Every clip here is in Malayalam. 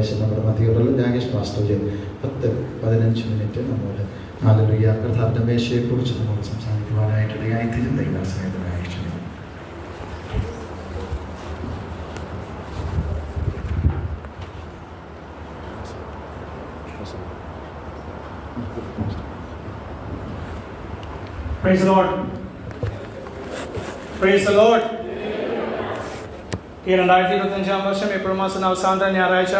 ലേശം നമ്മുടെ മധ്യമുള്ള രാകേഷ് പാസ്റ്റർ 10-15 മിനിറ്റ് നമ്മോട് ഹല്ലേലൂയ കർത്താവിന്റെ മേശയെക്കുറിച്ച് നമ്മൾ സംസാരിക്കുവാനായിട്ട് ഇടയായിത്തീരും. ദൈവസഹായത്തിനായി ക്ഷണിക്കുന്നു. Praise the Lord. Praise the Lord. ഈ 2025 വർഷം ഏപ്രിൽ മാസം അവസാനത്തെ ഞായറാഴ്ച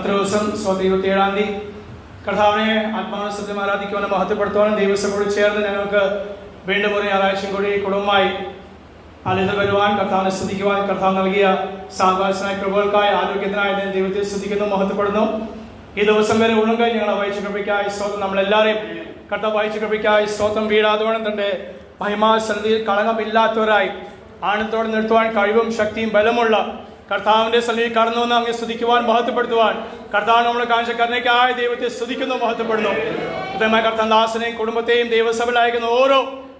ദിവസം 27 കർത്താവിനെ ആത്മാനസത്യം ആരാധിക്കുവാനും മഹത്വപ്പെടുത്തുവാനും ദൈവസഭയോട് ചേർന്ന് ഞങ്ങൾക്ക് വീണ്ടും ഒരു ഞായറാഴ്ചയും കൂടി കുടുംബമായി ആലയത്തിൽ വരുവാൻ, കർത്താവിനെ സ്തുതിക്കുവാൻ കർത്താവ് നൽകിയ സാവകാശനായ കൃപകൾക്കായി ആരോഗ്യത്തിനായി ദൈവത്തെ സ്തുതിക്കുന്നു, മഹത്വപ്പെടുന്നു. ഈ ദിവസം വരെ ഉണങ്ങാൻ ഞങ്ങളെ വായിച്ച കൃപയ്ക്കായി സ്തോത്രം. നമ്മളെല്ലാവരെയും കർത്താവ് വായിച്ച കൃപയ്ക്കായി സ്തോത്രം. വീഴാതെ വേണം തന്റെ മഹിമാസന്നിധിയിൽ കളങ്കമില്ലാത്തവരായി ആണത്തോടെ നിർത്തുവാൻ കഴിവും ശക്തിയും ബലമുള്ള കർത്താവിന്റെ സന്നിധിയിൽ കടന്നു വന്ന് അങ്ങ് സ്തുതിക്കുവാൻ, മഹത്വപ്പെടുത്തുവാൻ കർത്താവ് നമ്മളെ കാണിച്ച കരുണയ്ക്കായ ദൈവത്തെ സ്തുതിക്കുന്നു, മഹത്വപ്പെടുന്നു. കൃത്യമായ കർത്താവ് ദാസനെയും കുടുംബത്തെയും ദൈവസഭയിൽ അയക്കുന്ന ഓരോ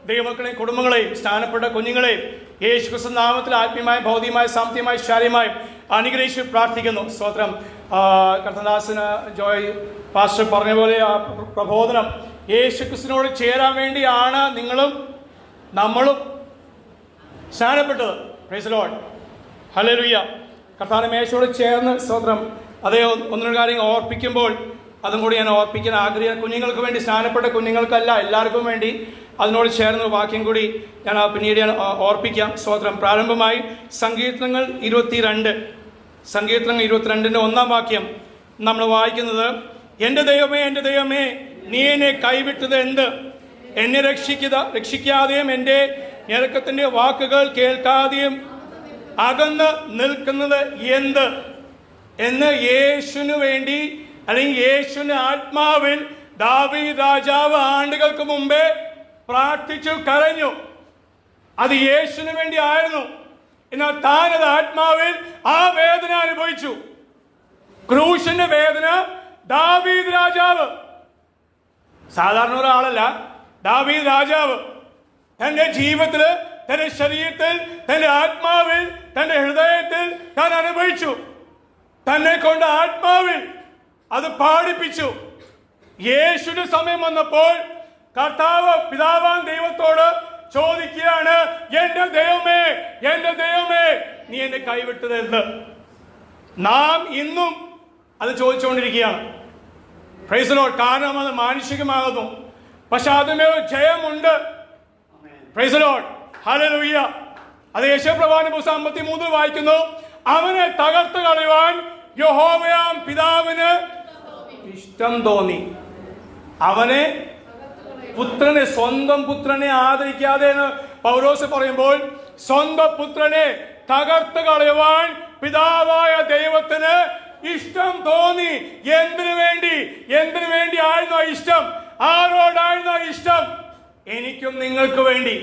ദൈവമക്കളെയും കുടുംബങ്ങളെയും സ്നാനപ്പെട്ട കുഞ്ഞുങ്ങളെയും യേശു ക്രിസ്തു നാമത്തിൽ ആത്മീയമായും ഭൗതികമായും സാമ്പത്തികമായും ശാരീരികമായും അനുഗ്രഹിച്ച് പ്രാർത്ഥിക്കുന്നു. സ്തോത്രം. കർത്തദാസന് ജോയ് പാസ്റ്റർ പറഞ്ഞ പോലെ ആ പ്രബോധനം യേശു ക്രിസ്തുവിനോട് ചേരാൻ വേണ്ടിയാണ് നിങ്ങളും നമ്മളും സ്നാനപ്പെട്ടത്. Praise the Lord. ഹല്ലേലൂയ. കർത്താവിന്റെ മേശയോട് ചേർന്ന് സ്തോത്രം. അതേ ഒന്നിനൊരു കാര്യങ്ങൾ ഓർപ്പിക്കുമ്പോൾ അതും കൂടി ഞാൻ ഓർപ്പിക്കാൻ ആഗ്രഹിക്കുന്ന കുഞ്ഞുങ്ങൾക്ക് വേണ്ടി, സ്നാനപ്പെട്ട കുഞ്ഞുങ്ങൾക്കല്ല എല്ലാവർക്കും വേണ്ടി അതിനോട് ചേർന്ന് വാക്യം കൂടി ഞാൻ പിന്നീട് ഞാൻ ഓർപ്പിക്കാം. സ്തോത്രം. പ്രാരംഭമായി സങ്കീർത്തനങ്ങൾ 22-ന്റെ 1-ാം വാക്യം നമ്മൾ വായിക്കുന്നത്, എൻ്റെ ദൈവമേ, എൻ്റെ ദൈവമേ, നീ എന്നെ കൈവിട്ടത് എന്ത്? എന്നെ രക്ഷിക്കാതെയും എൻ്റെ ഞെരുക്കത്തിൻ്റെ വാക്കുകൾ കേൾക്കാതെയും അകന്ന് നിൽക്കുന്നത് എന്ത് എന്ന് യേശുവിന് വേണ്ടി, അല്ലെങ്കിൽ യേശുവിന്റെ ആത്മാവിൽ ദാവീദ് രാജാവ് ആണ്ടുകൾക്ക് മുമ്പേ പ്രാർത്ഥിച്ചു കരഞ്ഞു. അത് യേശുവിന് വേണ്ടി ആയിരുന്നു. എന്നാൽ താനത് ആത്മാവിൽ ആ വേദന അനുഭവിച്ചു. ക്രൂശിന്റെ വേദന ദാവീദ് രാജാവ്, സാധാരണ ഒരാളല്ല, ദാവീദ് രാജാവ് തന്റെ ജീവിതത്തില്, തന്റെ ശരീരത്തിൽ, തന്റെ ആത്മാവിൽ, തന്റെ ഹൃദയത്തിൽ താൻ അനുഭവിച്ചു. തന്നെ കൊണ്ട് ആത്മാവിൽ അത് പാടിപ്പിച്ചു. യേശുവിന്റെ സമയം വന്നപ്പോൾ കർത്താവ് പിതാവാൻ ദൈവത്തോട് ചോദിക്കുകയാണ്, എൻ്റെ ദൈവമേ, എൻ്റെ ദൈവമേ, നീ എന്നെ കൈവിട്ടത് എന്ത്? നാം ഇന്നും അത് ചോദിച്ചുകൊണ്ടിരിക്കുകയാണ്. Price the Lord. കാരണം അത് മാനുഷികമാകുന്നു, പക്ഷെ അതിന്മേൽ ജയമുണ്ട്. Praise the Lord. ഹല്ലേലൂയ. അത് യെശയ്യാപ്രവാചകന്റെ പുസ്തകം 53 വായിക്കുന്നു, അവനെ തകർത്ത് കളയുവാൻ യഹോവയാം പിതാവിന് ഇഷ്ടം തോന്നി. അവനെ പുത്രനെ, സ്വന്തം പുത്രനെ ആദരിക്കാതെ എന്ന് പൗലോസ് പറയുമ്പോൾ, സ്വന്തം പുത്രനെ തകർത്ത് കളയുവാൻ പിതാവായ ദൈവത്തിന് ഇഷ്ടം തോന്നി. എന്തിനു വേണ്ടി ആയിരുന്നു ആ ഇഷ്ടം? ആരോടായിരുന്നു ആ ഇഷ്ടം? എനിക്കും നിങ്ങൾക്ക് വേണ്ടി.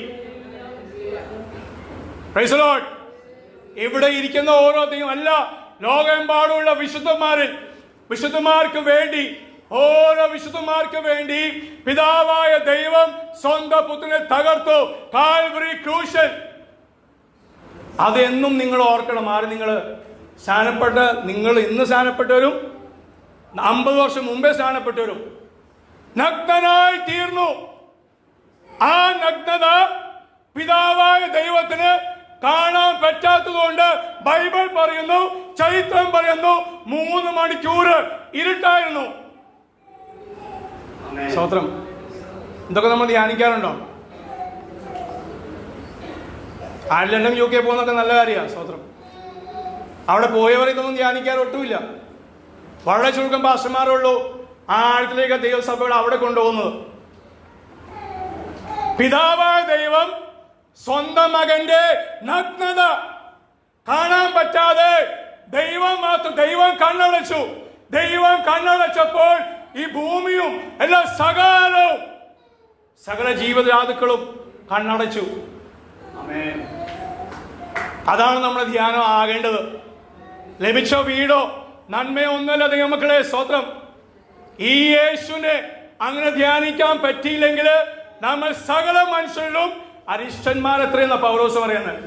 Price the Lord. ഇവിടെ ഇരിക്കുന്ന ഓരോ അല്ല, ലോകമെമ്പാടുമുള്ള വിശുദ്ധന്മാർക്ക് വേണ്ടി, ഓരോ വിശുദ്ധന്മാർക്ക് വേണ്ടി പിതാവായ ദൈവം സ്വന്തം പുത്രനെ തകർത്തു. കാൽവറി ക്രൂശൻ. അതെന്നും നിങ്ങൾ ഓർക്കണം. ആര്? നിങ്ങൾ ഇന്ന് സ്നാനപ്പെട്ടവരും 50 വർഷം മുമ്പേ സ്നാനപ്പെട്ടവരും നഗ്നനായി തീർന്നു. ആ നഗ്നത പിതാവായ ദൈവത്തിന് കാണാൻ പറ്റാത്തതുകൊണ്ട് ബൈബിൾ പറയുന്നു, ചരിത്രം പറയുന്നു, 3 മണിക്കൂർ ഇരുട്ടായിരുന്നു. സ്തോത്രം. ഇതൊക്കെ നമ്മൾ ധ്യാനിക്കാറുണ്ടോ? അയർലൻഡും UK പോകുന്നതൊക്കെ നല്ല കാര്യമാണ്. സ്തോത്രം. അവിടെ പോയവർ ഇതൊന്നും ധ്യാനിക്കാൻ ഒട്ടുമില്ല. വളരെ ചുരുക്കം പാസ്റ്റർമാരേ ഉള്ളൂ ആ ആഴത്തിലേക്ക് ദൈവസഭകൾ അവിടെ കൊണ്ടുപോകുന്നത്. പിതാവായ ദൈവം സ്വന്തം മകന്റെ നഗ്നത കാണാൻ പറ്റാതെ ദൈവം കണ്ണടച്ചപ്പോൾ ഈ ഭൂമിയും എല്ലാ സകല ജീവജാതുക്കളും കണ്ണടച്ചു. അതാണ് നമ്മുടെ ധ്യാനം ആകേണ്ടത്. ലഭിച്ച വീടോ നന്മയോ ഒന്നുമല്ല ദൈവമക്കളെ. സ്തോത്രം. ഈ യേശുവിനെ അങ്ങനെ ധ്യാനിക്കാൻ പറ്റിയില്ലെങ്കിൽ നമ്മൾ സകല മനുഷ്യരിലും അരിഷ്ടന്മാരെത്രയെന്ന പൗലോസ് പറയുന്നത്.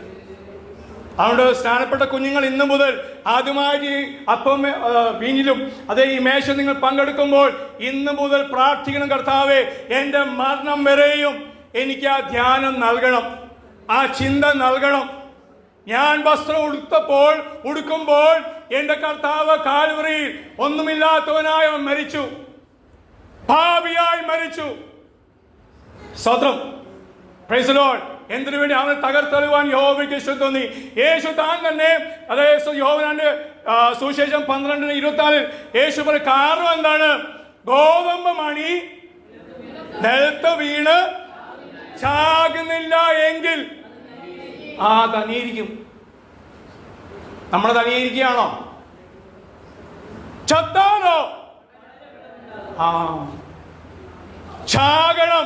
അതുകൊണ്ട് സ്നാനപ്പെട്ട കുഞ്ഞുങ്ങൾ ഇന്നു മുതൽ ആദ്യമായി അപ്പം വീഞ്ഞിലും അതേ ഈ മേശ നിങ്ങൾ പങ്കെടുക്കുമ്പോൾ ഇന്നു മുതൽ പ്രാർത്ഥിക്കണം, കർത്താവേ എൻ്റെ മരണം വരെയും എനിക്ക് ആ ധ്യാനം നൽകണം, ആ ചിന്ത നൽകണം. ഞാൻ വസ്ത്രം ഉടുക്കുമ്പോൾ എൻ്റെ കർത്താവ് കാൽവറിയിൽ ഒന്നുമില്ലാത്തവനായി അവൻ മരിച്ചു, പാപിയായി മരിച്ചു. സ്തോത്രം, പ്രൈസ് ദി ലോർഡ്. എന്തിനു വേണ്ടി? അവനെ തകർത്തെറിയുവാൻ യഹോവയ്ക്ക് ഇഷ്ടം തോന്നി. യേശു താൻ തന്നെ, അതായത് യോഹന്നാന്റെ സുവിശേഷം 12:24 യേശു പറയും, കാരണം എന്താണ്? ഗോതമ്പ് മണി നിലത്ത് വീണ് ചാകുന്നില്ല എങ്കിൽ തനിയിരിക്കും. നമ്മൾ തനിയിരിക്കുകയാണോ? ചത്താനോ? ചാകണം.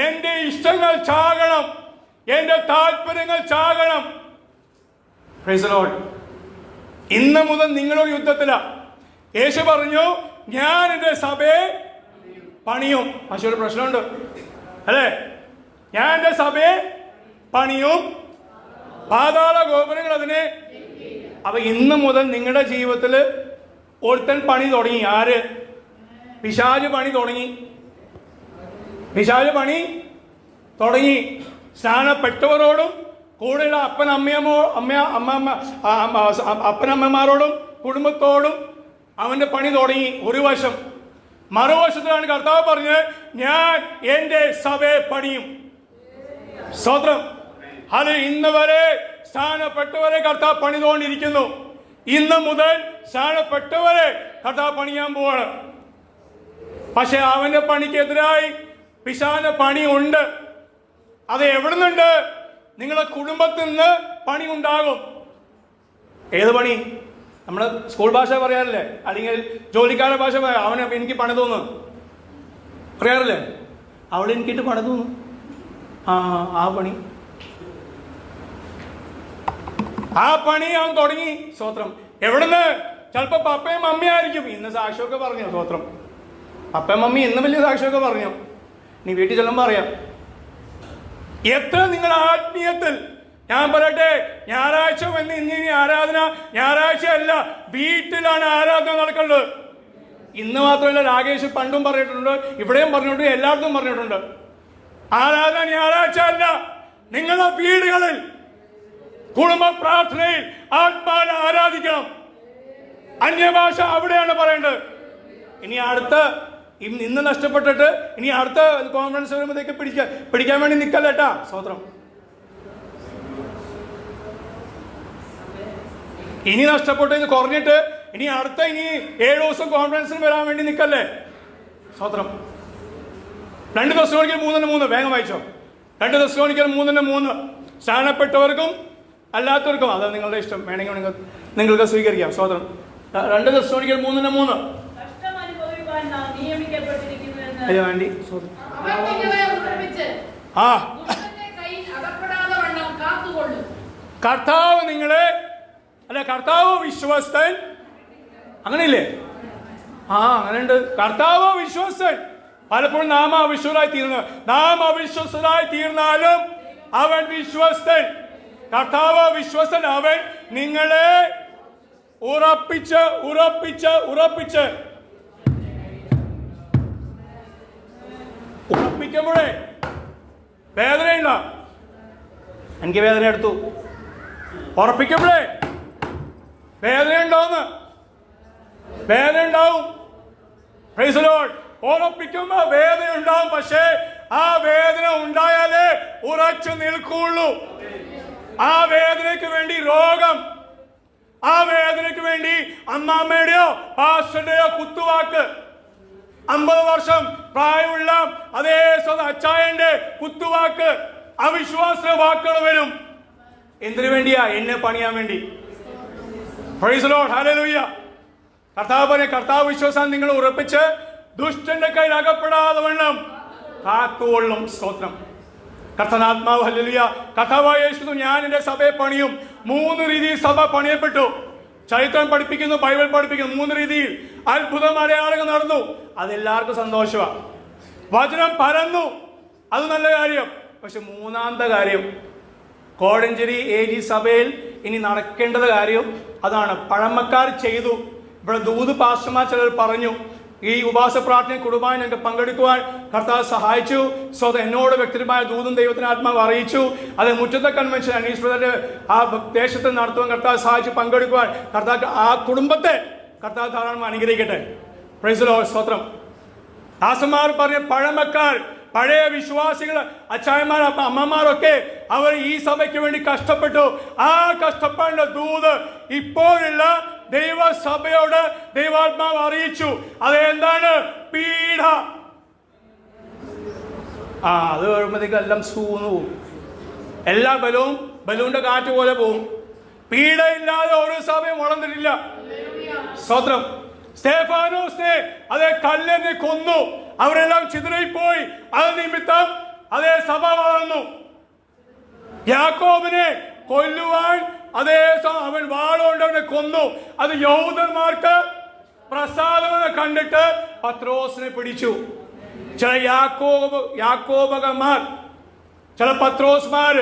എന്റെ ഇഷ്ടങ്ങൾ ചാകണം, എന്റെ താല്പര്യങ്ങൾ ചാകണം. Price the Lord. ഇന്ന് മുതൽ നിങ്ങളൊരു യുദ്ധത്തിലാ. യേശു പറഞ്ഞു, ഞാൻ എന്റെ സഭയെ പണിയും. പക്ഷെ ഒരു പ്രശ്നമുണ്ട് അല്ലേ? ഞാൻ എന്റെ സഭയെ പണിയും, പാതാള ഗോപുരങ്ങൾ അതിനെ. അപ്പൊ ഇന്ന് മുതൽ നിങ്ങളുടെ ജീവിതത്തിൽ ഒരുത്തൻ പണി തുടങ്ങി. ആര്? പിശാച് പണി തുടങ്ങി. പിശാച് പണി തുടങ്ങി. സ്നാനപ്പെട്ടവരോടും കൂടെയുള്ള അപ്പനമ്മമാരോടും കുടുംബത്തോടും അവന്റെ പണി തുടങ്ങി ഒരു വശം. മറുവശത്തിലാണ് കർത്താവ് പറഞ്ഞത്, ഞാൻ എന്റെ സഭയെ പണിയും. സ്തോത്രം. അത് ഇന്ന് വരെ സ്നാനപ്പെട്ടവരെ കർത്താവ് പണിതുകൊണ്ടിരിക്കുന്നു. ഇന്ന് മുതൽ സ്നാനപ്പെട്ടവരെ കർത്താവ് പണിയാൻ പോവാണ്. പക്ഷെ അവന്റെ പണിക്കെതിരായി പിശാചിന്റെ പണി ഉണ്ട്. അത് എവിടെ നിന്നുണ്ട്? നിങ്ങളുടെ കുടുംബത്തിൽ നിന്ന് പണി ഉണ്ടാകും. ഏത് പണി? നമ്മുടെ സ്കൂൾ ഭാഷ പറയാറില്ലേ, അല്ലെങ്കിൽ ജോലിക്കാരുടെ ഭാഷ പറയാം, അവനെ എനിക്ക് പണി തോന്നുന്നു പറയാറില്ലേ, അവിടെ എനിക്കിട്ട് പണി തോന്നുന്നു. ആ പണി അവൻ തുടങ്ങി. സ്തോത്രം. എവിടുന്ന്? ചിലപ്പോ പപ്പയും മമ്മിയായിരിക്കും. ഇന്ന് സാക്ഷ്യമൊക്കെ പറഞ്ഞു. സ്തോത്രം. പപ്പയും മമ്മി ഇന്ന് വലിയ സാക്ഷ്യമൊക്കെ പറഞ്ഞു. നീ വീട്ടിൽ ചെല്ലുമ്പോൾ അറിയാം. എത്ര നിങ്ങൾ ആത്മീയത്തിൽ, ഞാൻ പറയട്ടെ, ഞായറാഴ്ച വന്ന് ഇനി ആരാധന ഞായറാഴ്ച അല്ല, വീട്ടിലാണ് ആരാധന നടക്കേണ്ടത്. ഇന്ന് മാത്രമല്ല, രാകേഷ് പണ്ടും പറഞ്ഞിട്ടുണ്ട്, ഇവിടെയും പറഞ്ഞിട്ടുണ്ട്, എല്ലായിടത്തും പറഞ്ഞിട്ടുണ്ട്. ആരാധന ഞായറാഴ്ച അല്ല, നിങ്ങളുടെ വീടുകളിൽ കുടുംബ പ്രാർത്ഥനയിൽ ആത്മാവിനെ ആരാധിക്കണം. അന്യഭാഷ അവിടെയാണ് പറയേണ്ടത്. ഇനി അടുത്ത ഇന്ന് നഷ്ടപ്പെട്ടിട്ട് ഇനി അടുത്ത കോൺഫറൻസ് വരുമ്പോഴത്തേക്ക് പിടിക്കാൻ വേണ്ടി നിൽക്കല്ലേട്ടാ. സ്തോത്രം. ഇനി നഷ്ടപ്പെട്ട് ഇത് കുറഞ്ഞിട്ട് ഇനി 7 ദിവസം കോൺഫറൻസിന് വരാൻ വേണ്ടി നിൽക്കല്ലേ. സ്തോത്രം. 2 തെസ്സലോനിക്കർ 3:3 വേഗം വായിച്ചോ. 2 തെസ്സലോനിക്കർ 3:3 സ്നാനപ്പെട്ടവർക്കും അല്ലാത്തവർക്കും, അത് നിങ്ങളുടെ ഇഷ്ടം, വേണമെങ്കിൽ നിങ്ങൾക്ക് സ്വീകരിക്കാം. സ്തോത്രം. 2 തെസ്സലോനിക്കർ 3:3 വേണ്ടി. കർത്താവ് നിങ്ങളെ, അല്ല കർത്താവ് വിശ്വസ്തൻ, അങ്ങനെയില്ലേ? അങ്ങനെയുണ്ട്. കർത്താവ് വിശ്വസ്തൻ. പലപ്പോഴും നാം അവിശ്വസ്തരായി തീർന്നാലും അവൻ വിശ്വസ്തൻ. കർത്താവ് വിശ്വസ്തൻ. അവൻ നിങ്ങളെ ഉറപ്പിക്കുമ്പോഴേ വേദനയില്ല. എനിക്ക് വേദന എടുത്തു. ഉറപ്പിക്കുമ്പോഴേ വേദന ഉണ്ടാവും. Price the Lord. ഉറപ്പിക്കുമ്പോ വേദന ഉണ്ടാവും. പക്ഷേ ആ വേദന ഉണ്ടായാലേ ഉറച്ചു നിൽക്കുള്ളൂ. ആ വേദനയ്ക്ക് വേണ്ടി രോഗം, ആ വേദനയ്ക്ക് വേണ്ടി അമ്മാമ്മയുടെയോ പാസ്റ്ററുടെയോ കുത്തുവാക്ക്, 50 വർഷം പ്രായമുള്ള അതേ അച്ചായന്റെ കുത്തുവാക്ക്, അവിശ്വാസ വാക്കുകൾ വരും. എന്തിനു വേണ്ടിയാ? എന്നെ പണിയാൻ വേണ്ടി. Price the Lord. ഹല്ലേലൂയ. കർത്താവ് വിശ്വാസം നിങ്ങൾ ഉറപ്പിച്ച് ദുഷ്ടന്റെ കയ്യിൽ അകപ്പെടാതെ വണ്ണം കാത്തുകൊള്ളും. സ്തോത്രം. കർത്തനാത്മാവ്. ഹല്ലേലൂയ. കർത്താവായ യേശു, ഞാൻ എന്റെ സഭയെ പണിയും. 3 രീതിയിൽ സഭ പണിയപ്പെട്ടു. ചരിത്രം പഠിപ്പിക്കുന്നു, ബൈബിൾ പഠിപ്പിക്കുന്നു. 3 രീതിയിൽ അത്ഭുതം, അടയാളങ്ങൾ നടന്നു. അതെല്ലാവർക്കും സന്തോഷമാണ്. വചനം പരന്നു, അത് നല്ല കാര്യം. പക്ഷെ 3-ാമത്തെ കാര്യം, കോഴഞ്ചേരി AG സഭയിൽ ഇനി നടക്കേണ്ടത് കാര്യം അതാണ്. പഴമക്കാർ ചെയ്തു. ഇവിടെ ദൂത് പാസ്റ്റർമാർ ചിലർ പറഞ്ഞു, ഈ ഉപവാസ പ്രാർത്ഥന കുടുംബമായി ഞങ്ങൾക്ക് പങ്കെടുക്കുവാൻ കർത്താവ് സഹായിച്ചു. സോ അത് എന്നോട് വ്യക്തിപരമായ ദൂതും ദൈവത്തിന് ആത്മാവ് അറിയിച്ചു. അത് മുറ്റത്തെ കൺവെൻഷൻ അനീഷ് ബ്രദറിന്റെ ആ ദേശത്ത് നടത്തുവാൻ കർത്താവ് സഹായിച്ചു പങ്കെടുക്കുവാൻ കർത്താവ് ആ കുടുംബത്തെ കർത്താവ് ധാരാളം അനുഗ്രഹിക്കട്ടെ. Price the Lord. സ്തോത്രം. ദാസന്മാർ പറഞ്ഞ പഴമക്കാർ, പഴയ വിശ്വാസികൾ, അച്ചായന്മാർ, അമ്മമാരൊക്കെ അവർ ഈ സഭയ്ക്ക് വേണ്ടി കഷ്ടപ്പെട്ടു. ആ കഷ്ടപ്പാടിന്റെ ദൂത് ഇപ്പോഴുള്ള ദൈവസഭയോട് ദൈവാത്മാവ് അറിയിച്ചു. അതെന്താണ്? പീഡ. അത് വരുമ്പോഴത്തേക്ക് എല്ലാം സൂന്നു പോവും. എല്ലാ ബലൂണിന്റെ കാറ്റ് പോലെ പോവും. പീഡയില്ലാതെ ഒരു സഭയും വളർന്നിട്ടില്ല. സ്തോത്രം. സ്തേഫാനോസിനെ അതേ കല്ലെന്നെ കൊന്നു. അവരെല്ലാം ചിതറിപ്പോയി. അത് നിമിത്തം അതേ സഭ വളർന്നു. യാക്കോബിനെ കൊല്ലുവാൻ അതേ അവൻ വാളുകൊണ്ട് അവനെ കൊന്നു. അത് യഹൂദന്മാർക്ക് പ്രസാദമെന്ന് കണ്ടിട്ട് പത്രോസിനെ പിടിച്ചു. ചില യാക്കോബകന്മാർ, ചില പത്രോസ്മാർ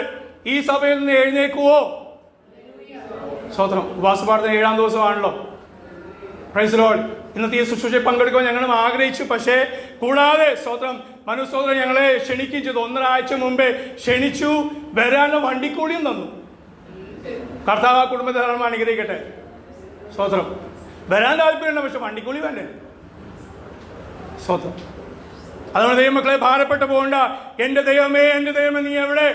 ഈ സഭയിൽ നിന്ന് എഴുന്നേക്കുവോ? സ്വതന്ത്രം. ഉപവാസപാഠത്തിന് 7-ാം ദിവസമാണല്ലോ. Praise the Lord. ഇന്നത്തെ ഈ ശുശ്രൂഷയിൽ പങ്കെടുക്കുവാൻ ഞങ്ങളും ആഗ്രഹിച്ചു. പക്ഷേ കൂടാതെ സ്വതന്ത്രം മനുസ്തോത്രം ഞങ്ങളെ ക്ഷണിക്കുകയും ചെയ്തു. 1.5 ആഴ്ച മുമ്പേ ക്ഷണിച്ചു. വരാനുള്ള വണ്ടിക്കൂലിയും തന്നു. കർത്താവ് ആ കുടുംബത്തെ ധാരാളം അനുഗ്രഹിക്കട്ടെ. സ്വതന്ത്രം. വരാൻ താല്പര്യമുണ്ട്, പക്ഷെ വണ്ടിക്കൂലി വേണ്ടേ? സ്വതന്ത്രം. അതുകൊണ്ട് ദൈവമക്കളെ ഭാരപ്പെട്ടു പോകണ്ട. എന്റെ ദൈവമേ, എന്റെ ദൈവമേ, നീ എവിടെ?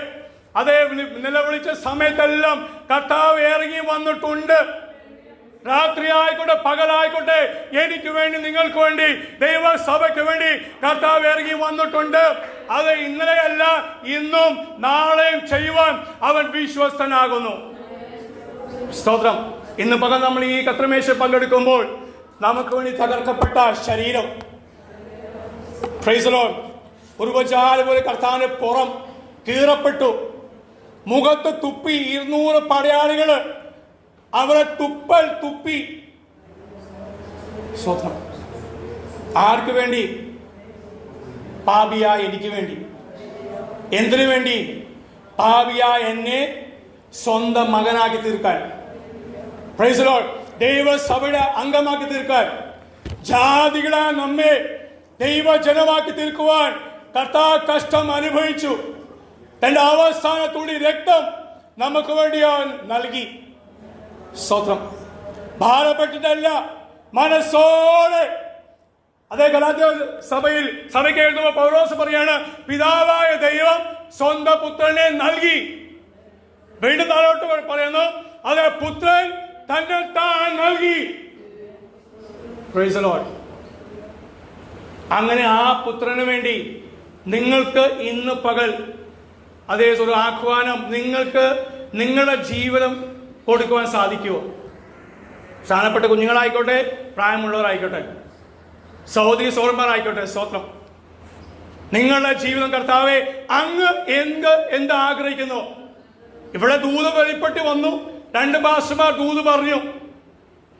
അതേ നിലവിളിച്ച സമയത്തെല്ലാം കർത്താവ് ഇറങ്ങി വന്നിട്ടുണ്ട്. രാത്രി ആയിക്കോട്ടെ, പകലായിക്കോട്ടെ, എനിക്ക് വേണ്ടി, നിങ്ങൾക്ക് വേണ്ടി, ദൈവസഭയ്ക്ക് വേണ്ടി കർത്താവ് ഇറങ്ങി വന്നിട്ടുണ്ട്. അത് ഇന്നലെയല്ല, ഇന്നും നാളെയും ചെയ്യുവാൻ അവൻ വിശ്വസ്തനാകുന്നു. സ്തോത്രം. ഇന്ന് പകൽ നമ്മൾ ഈ കത്രമേശ പങ്കെടുക്കുമ്പോൾ നമുക്ക് വേണ്ടി തകർക്കപ്പെട്ട ശരീരം, പ്രൈസ് ദി ലോർഡ്, ഉരുവജാല പോലെ കർത്താവിന്റെ പുറം കീറപ്പെട്ടു. മുഖത്ത് തുപ്പി 200 പടയാളികള് അവരെ തുപ്പി. സ്വതന്ത്രം. ആർക്ക് വേണ്ടി? പാപിയായ എനിക്ക് വേണ്ടി. എന്തിനു വേണ്ടി? പാപിയായ എന്നെ സ്വന്തം മകനാക്കി തീർക്കാൻ. Praise the Lord. ദൈവസഭയുടെ അംഗമാക്കി തീർക്കാൻ, ജാതികളെ നമ്മെ ദൈവജനമാക്കി തീർക്കുവാൻ കർത്താവ് കഷ്ടം അനുഭവിച്ചു. തന്റെ അവസാന തുള്ളി രക്തം നമുക്ക് വേണ്ടി അവൻ നൽകി. സ്തോത്രം. ഭാരപ്പെട്ടിട്ടല്ല, മനസ്സോടെ. അതേ ഗലാത്യ സഭയ്ക്ക് എഴുതുമ്പോൾ പൗലോസ് പറയാണ്, പിതാവായ ദൈവം സ്വന്തം പുത്രനെ നൽകി. വീണ്ടും താഴോട്ട് പറയുന്നു, അതേ പുത്രൻ തന്നെ താൻ നൽകി. Price the Lord. അങ്ങനെ ആ പുത്രന് വേണ്ടി നിങ്ങൾക്ക് ഇന്ന് പകൽ അതേ ഒരു ആഹ്വാനം, നിങ്ങൾക്ക് നിങ്ങളുടെ ജീവിതം കൊടുക്കുവാൻ സാധിക്കുമോ? സ്ഥാനപ്പെട്ട കുഞ്ഞുങ്ങളായിക്കോട്ടെ, പ്രായമുള്ളവരായിക്കോട്ടെ, സഹോദരി സഹോദരന്മാരായിക്കോട്ടെ, സ്തോത്രം. നിങ്ങളുടെ ജീവിതം കർത്താവെ അങ്ങ് എന്ത് ആഗ്രഹിക്കുന്നു? ഇവിടെ ദൂത് വെളിപ്പെട്ട് വന്നു. 2 പാസ്റ്റർമാർ ദൂത് പറഞ്ഞു.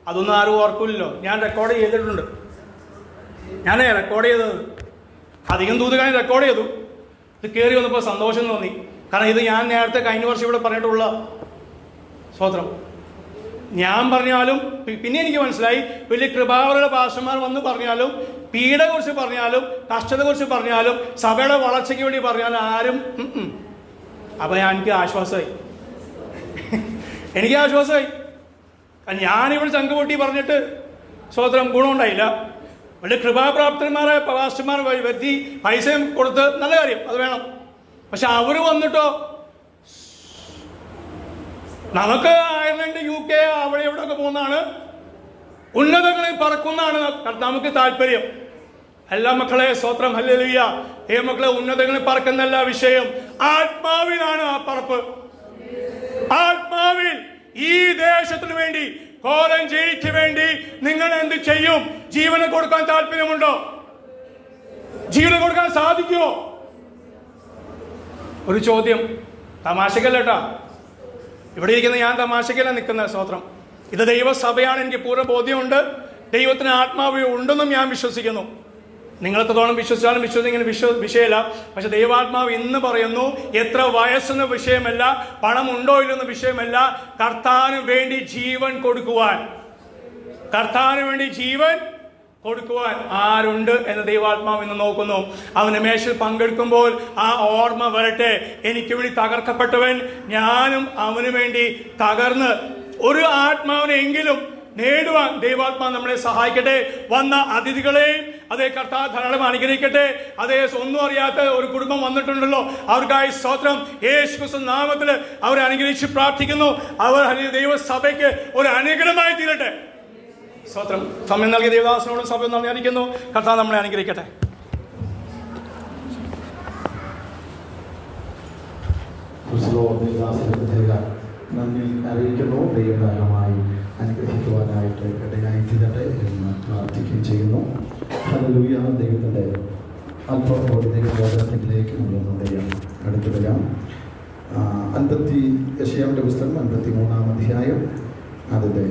അതൊന്നും ആരും ഓർക്കില്ലല്ലോ. ഞാൻ റെക്കോർഡ് ചെയ്തിട്ടുണ്ട്. ഞാനേ റെക്കോർഡ് ചെയ്തത്. അധികം ദൂതുകാരൻ റെക്കോർഡ് ചെയ്തു. ഇത് കയറി വന്നപ്പോൾ സന്തോഷം തോന്നി. കാരണം ഇത് ഞാൻ നേരത്തെ കഴിഞ്ഞ വർഷം ഇവിടെ പറഞ്ഞിട്ടുള്ള സ്തോത്രം. ഞാൻ പറഞ്ഞാലും പിന്നെ എനിക്ക് മനസ്സിലായി, വലിയ കൃപാവരുടെ പാസ്റ്റർമാർ വന്ന് പറഞ്ഞാലും, പീഡയെ കുറിച്ച് പറഞ്ഞാലും, കഷ്ടത്തെ കുറിച്ച് പറഞ്ഞാലും, സഭയുടെ വളർച്ചയ്ക്ക് വേണ്ടി പറഞ്ഞാലും ആരും അപ്പൊ എനിക്ക് ആശ്വാസമായി. എനിക്ക് ആശ്വാസമായി. ഞാനിവിടെ ചങ്കുപൊട്ടി പറഞ്ഞിട്ട് സ്തോത്രം ഗുണമുണ്ടായില്ല. വലിയ കൃപാപ്രാപ്തന്മാരായ പാസ്റ്റർമാർ വ്യക്തി പൈസയും കൊടുത്ത് നല്ല കാര്യം, അത് വേണം. പക്ഷെ അവർ വന്നിട്ടോ, നമുക്ക് അയർലൻഡ്, UK അവിടെ ഇവിടെ ഒക്കെ പോകുന്നതാണ്, ഉന്നതങ്ങളിൽ പറക്കുന്നതാണ് നമുക്ക് താല്പര്യം. എല്ലാ മക്കളെ സ്തോത്രം, ഹല്ലേലൂയ. മക്കളെ ഉന്നതങ്ങളിൽ പറക്കുന്നല്ല വിഷയം, ആത്മാവിലാണ് ആ പറപ്പ്. ആത്മാവിൽ ഈ ദേശത്തിന് വേണ്ടി, കോലഞ്ചേരിക്ക് വേണ്ടി നിങ്ങൾ എന്ത് ചെയ്യും? ജീവന് കൊടുക്കാൻ താല്പര്യമുണ്ടോ? ജീവന് കൊടുക്കാൻ സാധിക്കുമോ? ഒരു ചോദ്യം. തമാശക്കല്ല കേട്ടോ, ഇവിടെ ഇരിക്കുന്ന ഞാൻ തമാശക്കല്ല നിൽക്കുന്ന സ്തോത്രം. ഇത് ദൈവസഭയാണ്. എനിക്ക് പൂർണ്ണ ബോധ്യമുണ്ട്. ദൈവത്തിന് ആത്മാവ് ഉണ്ടെന്നും ഞാൻ വിശ്വസിക്കുന്നു. നിങ്ങൾ എത്രത്തോളം വിശ്വസിച്ചാലും വിശ്വസിക്കുന്ന വിഷയമല്ല. പക്ഷെ ദൈവാത്മാവ് ഇന്ന് പറയുന്നു, എത്ര വയസ്സെന്ന വിഷയമല്ല, പണമുണ്ടോ ഇല്ലെന്ന വിഷയമല്ല, കർത്താവിന് വേണ്ടി ജീവൻ കൊടുക്കുവാൻ, കർത്താവിന് വേണ്ടി ജീവൻ കൊടുക്കുവാൻ ആരുണ്ട് എന്ന് ദൈവാത്മാവ് ഇന്ന് നോക്കുന്നു. അവന് മേശയിൽ പങ്കെടുക്കുമ്പോൾ ആ ഓർമ്മ വരട്ടെ, എനിക്ക് വേണ്ടി തകർക്കപ്പെട്ടവൻ, ഞാനും അവന് വേണ്ടി തകർന്ന് ഒരു ആത്മാവിനെങ്കിലും നേടുവാൻ ദൈവാത്മാവ് നമ്മളെ സഹായിക്കട്ടെ. വന്ന അതിഥികളെയും അതേ കർത്താവ് ധാരാളം അനുഗ്രഹിക്കട്ടെ. അതേ ഒന്നും അറിയാത്ത ഒരു കുടുംബം വന്നിട്ടുണ്ടല്ലോ, അവർക്കായി സ്തോത്രം. യേശുക്രിസ്തു നാമത്തിൽ അവരെ അനുഗ്രഹിച്ച് പ്രാർത്ഥിക്കുന്നു. അവർ ദൈവസഭയ്ക്ക് ഒരു അനുഗ്രഹമായി തീരട്ടെ. സ്തോത്രം. സമയം നൽകിയ ദേവദാസനോടും സഭയും നന്ദി അറിയിക്കുന്നു. കർത്താവ് നമ്മളെ അനുഗ്രഹിക്കട്ടെ. നന്ദി അറിയിക്കുന്നു. ദൈവകാലമായി അനുഗ്രഹിക്കുവാനായിട്ട് ഇടയായി തീരട്ടെ എന്ന് പ്രാർത്ഥിക്കുകയും ചെയ്യുന്നു. ഹല്ലേലൂയ. ദൈവത്തിൻ്റെ അല്പബോധത്തിലേക്ക് നമ്മളൊന്ന് അടുത്ത് വരാം. യെശയ്യാവിൻ്റെ പുസ്തകം 53-ാം അധ്യായം അതിൻ്റെ